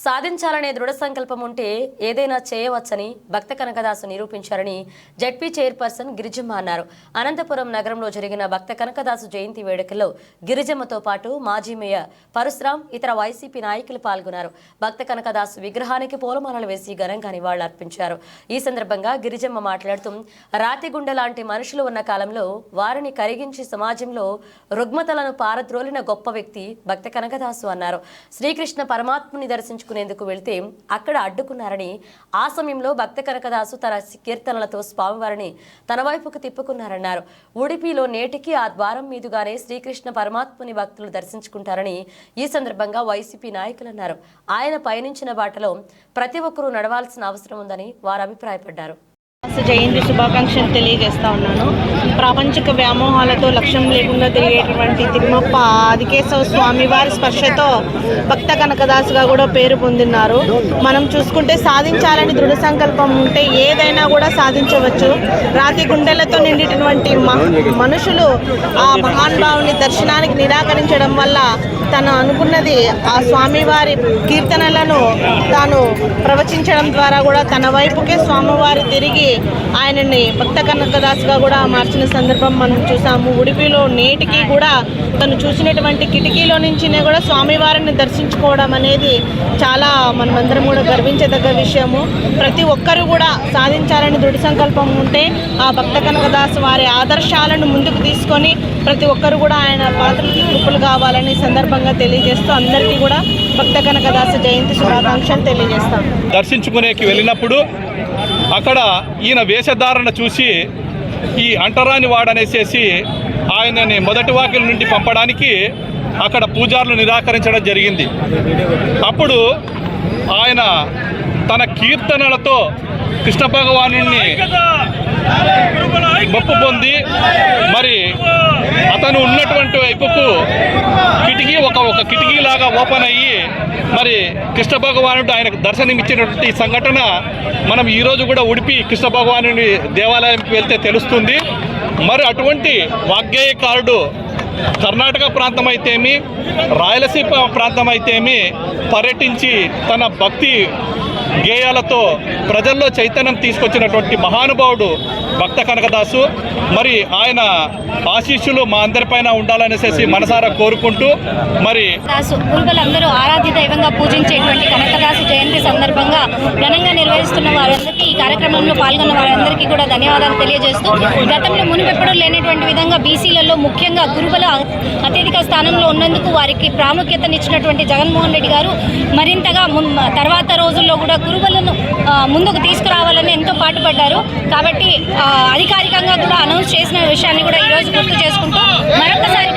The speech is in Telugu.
సాధించాలనే దృఢ సంకల్పం ఉంటే ఏదైనా చేయవచ్చని భక్త కనకదాసు నిరూపించారని జెడ్పీ చైర్పర్సన్ గిరిజమ్మ అన్నారు. అనంతపురం నగరంలో జరిగిన భక్త కనకదాసు జయంతి వేడుకల్లో గిరిజమ్మతో పాటు మాజీ మేయర్ పరశురాం ఇతర వైసీపీ నాయకులు పాల్గొన్నారు. భక్త కనకదాసు విగ్రహానికి పూలమాలలు వేసి ఘనంగా నివాళులర్పించారు. ఈ సందర్భంగా గిరిజమ్మ మాట్లాడుతూ రాతిగుండ లాంటి మనుషులు ఉన్న కాలంలో వారిని కరిగించి సమాజంలో రుగ్మతలను పారద్రోలిన గొప్ప వ్యక్తి భక్త కనకదాసు అన్నారు. శ్రీకృష్ణ పరమాత్ముని దర్శించుకునేందుకు వెళ్తే అక్కడ అడ్డుకున్నారని, ఆ సమయంలో భక్త కనకదాసు తన కీర్తనలతో స్వామివారిని తన వైపుకు తిప్పుకున్నారన్నారు. ఉడిపిలో నేటికి ఆ ద్వారం మీదుగానే శ్రీకృష్ణ పరమాత్ముని భక్తులు దర్శించుకుంటారని ఈ సందర్భంగా వైసీపీ నాయకులు అన్నారు. ఆయన పయనించిన బాటలో ప్రతి ఒక్కరూ నడవాల్సిన అవసరం ఉందని వారు అభిప్రాయపడ్డారు. జయంతి శుభాకాంక్షలు తెలియజేస్తా ఉన్నాను. ప్రాపంచిక వ్యామోహాలతో లక్ష్యం లేకుండా తిరిగేటువంటి తిరుమప్ప ఆదికేశవ స్వామివారి స్పర్శతో భక్త కనకదాసుగా కూడా పేరు పొందినారు. మనం చూసుకుంటే సాధించాలని దృఢ సంకల్పం ఉంటే ఏదైనా కూడా సాధించవచ్చు. రాతి గుండెలతో నిండినటువంటి మనుషులు ఆ మహానుభావుని దర్శనానికి నిరాకరించడం వల్ల తను అనుకున్నది ఆ స్వామివారి కీర్తనలను తాను ప్రవచించడం ద్వారా కూడా తన వైపుకే స్వామివారి తిరిగి ఆయనని భక్త కనకదాసుగా కూడా మార్చిన సందర్భం మనం చూసాము. ఉడిపిలో నేటికి కూడా తను చూసినటువంటి కిటికీలో నుంచినే కూడా స్వామివారిని దర్శించుకోవడం అనేది చాలా మనమందరం కూడా గర్వించదగ్గ విషయము. ప్రతి ఒక్కరూ కూడా సాధించాలని దృఢ సంకల్పం ఉంటే ఆ భక్త కనకదాసు వారి ఆదర్శాలను ముందుకు తీసుకొని ప్రతి ఒక్కరు కూడా ఆయన పాత్రలకు కృపలు కావాలని సందర్భంగా తెలియజేస్తూ అందరికీ కూడా భక్త కనకదాసు జయంతి శుభాకాంక్షలు తెలియజేస్తాం. దర్శించుకునేకి వెళ్ళినప్పుడు అక్కడ ఈయన వేషధారణ చూసి ఈ అంటరాని వాడనేసేసి ఆయనని మొదటి వాకిలి నుండి పంపడానికి అక్కడ పూజారులు నిరాకరించడం జరిగింది. అప్పుడు ఆయన తన కీర్తనలతో కృష్ణ భగవానుని గొప్ప పొంది మరి అతను ఉన్నటువంటి వైపుకు కిటికీ ఒక కిటికీ లాగా ఓపెన్ అయ్యి మరి కృష్ణ భగవానుడు ఆయనకు దర్శనం ఇచ్చినటువంటి సంఘటన మనం ఈరోజు కూడా ఉడిపి కృష్ణ భగవానుని దేవాలయంకి వెళ్తే తెలుస్తుంది. మరి అటువంటి వాగ్గేయకారుడు కర్ణాటక ప్రాంతం అయితేమి, రాయలసీమ ప్రాంతం అయితేమి పర్యటించి తన భక్తి గేయాలతో ప్రజల్లో చైతన్యం తీసుకొచ్చినటువంటి మహానుభావుడు భక్త కనకదాసు. మరి ఆయన ఆశీస్సులు మా అందరిపైన ఉండాలనేసి మనసారా కోరుకుంటూ మరి గురువులందరూ ఆరాధ్య దైవంగా పూజించేటువంటి కనకదాసు జయంతి సందర్భంగా ఘనంగా నిర్వహిస్తున్న వారందరికీ, ఈ కార్యక్రమంలో పాల్గొన్న వారందరికీ కూడా ధన్యవాదాలు తెలియజేస్తూ, గతంలో మునుపెప్పుడూ లేనటువంటి విధంగా బీసీలలో ముఖ్యంగా గురువుల అత్యధిక స్థానంలో ఉన్నందుకు వారికి ప్రాముఖ్యతనిచ్చినటువంటి జగన్మోహన్ రెడ్డి గారు మరింతగా తర్వాత రోజుల్లో కూడా గురువులను ముందుకు తీసుకురావాలని ఎంతో పాటుపడ్డారు. కాబట్టి అధికారికంగా కూడా అనౌన్స్ చేసిన విషయాన్ని కూడా ఈరోజు గుర్తు చేసుకుంటూ మరొకసారి